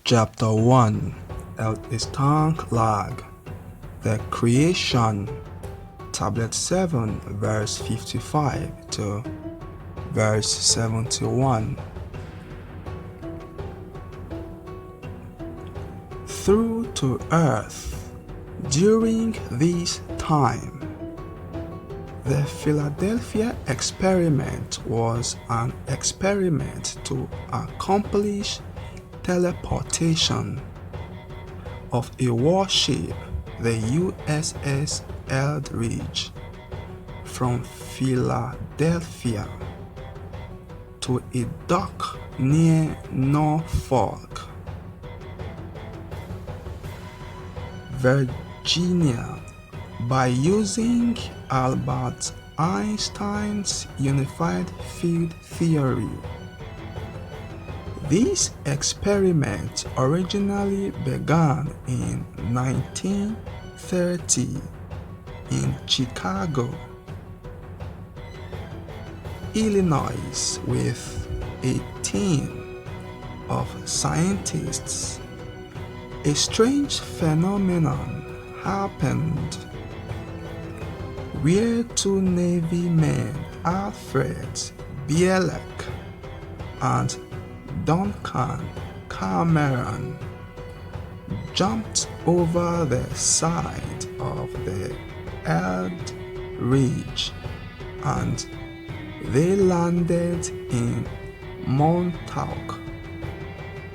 Chapter 1 Stank Lag The Creation Tablet 7 verse 55 to verse 71. Through to earth during this time. The Philadelphia experiment was an experiment to accomplish teleportation of a warship, the USS Eldridge, from Philadelphia to a dock near Norfolk, Virginia, by using Albert Einstein's unified field theory. This experiment originally began in 1930 in Chicago, Illinois, with a team of scientists. A strange phenomenon happened where two Navy men, Alfred Bielek and Duncan Cameron, jumped over the side of the Eldridge and they landed in Montauk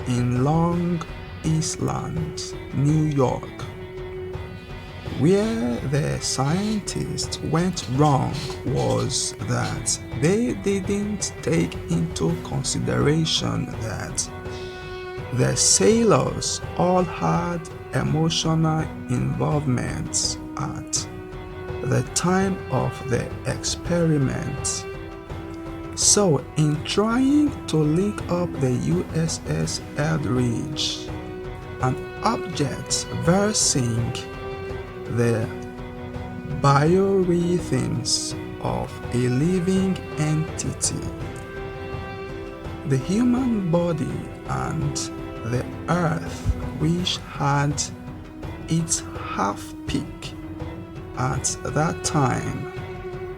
in Long Island, New York. Where the scientists went wrong was that they didn't take into consideration that the sailors all had emotional involvements at the time of the experiment. So, in trying to link up the USS Eldridge, an object versing the biorhythms of a living entity, the human body and the earth, which had its half-peak at that time,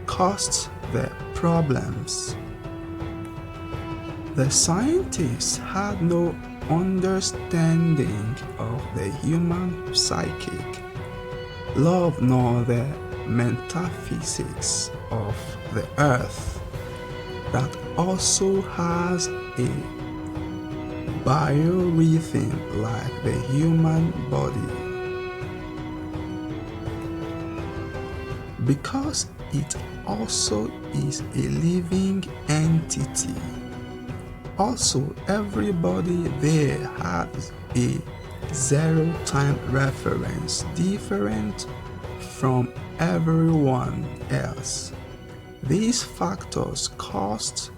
caused the problems. The scientists had no understanding of the human psychic, love, nor the metaphysics of the earth that also has a biorhythm like the human body. Because it also is a living entity, also everybody there has a zero time reference different from everyone else. These factors caused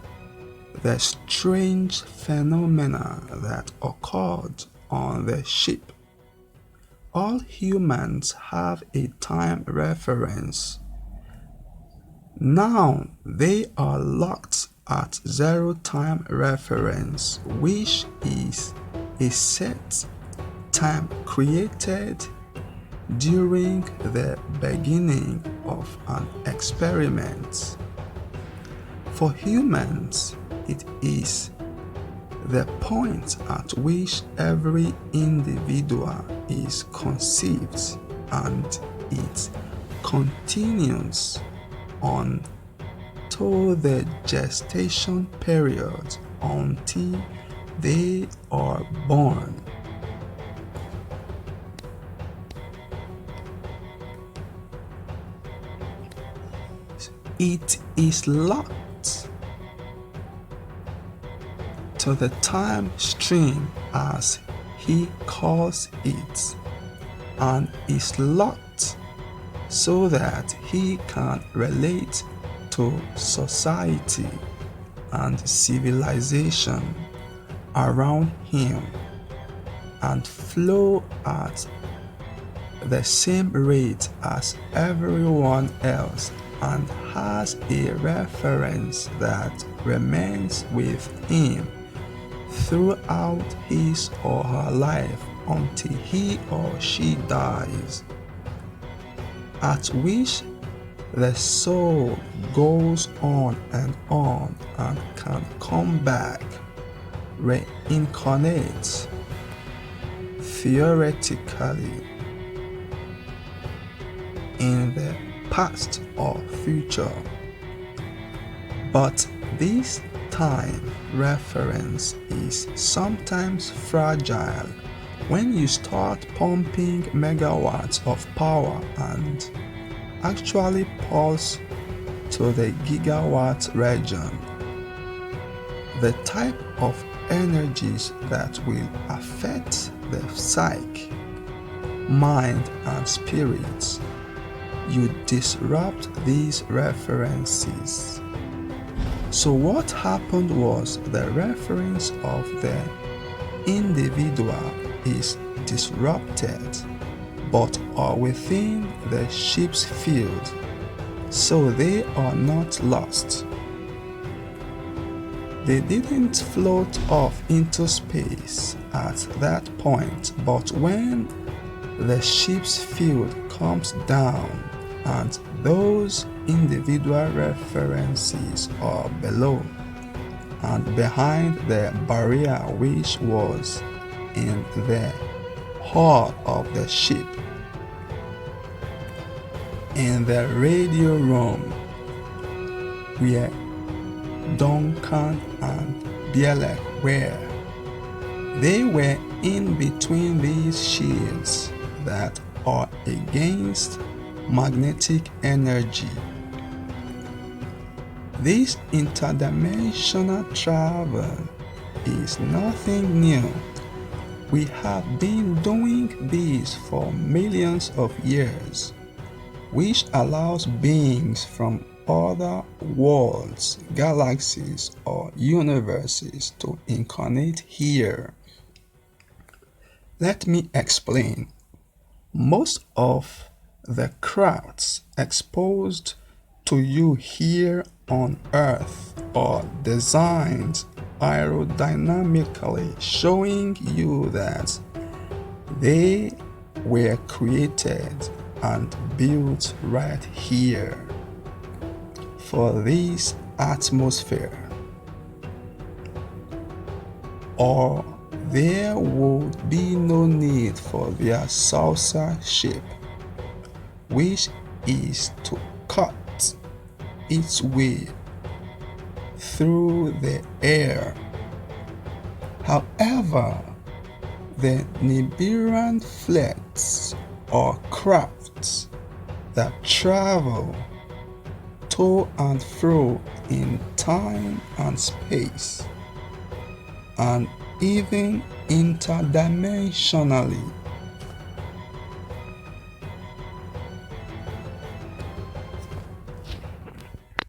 the strange phenomena that occurred on the ship. All humans have a time reference. Now they are locked at zero time reference, which is a set time created during the beginning of an experiment. For humans, it is the point at which every individual is conceived, and it continues on to the gestation period until they are born. It is locked to the time stream, as he calls it, and is locked so that he can relate to society and civilization around him and flow at the same rate as everyone else, and has a reference that remains with him throughout his or her life until he or she dies, at which the soul goes on and can come back, reincarnate, theoretically, in the past or future. But this time reference is sometimes fragile when you start pumping megawatts of power and actually pulse to the gigawatt region. The type of energies that will affect the psyche, mind, and spirits. You disrupt these references. So what happened was the reference of the individual is disrupted, but are within the ship's field, so they are not lost. They didn't float off into space at that point, but when the ship's field comes down and those individual references are below and behind the barrier which was in the hull of the ship, in the radio room where Duncan and Bielek were. They were in between these shields that are against magnetic energy. This interdimensional travel is nothing new. We have been doing this for millions of years, which allows beings from other worlds, galaxies, or universes to incarnate here. Let me explain. Most of the crafts exposed to you here on Earth are designed aerodynamically, showing you that they were created and built right here for this atmosphere, or there would be no need for their saucer shape, which is to cut its way through the air. However, the Nibiran fleets or crafts that travel to and fro in time and space, and even interdimensionally,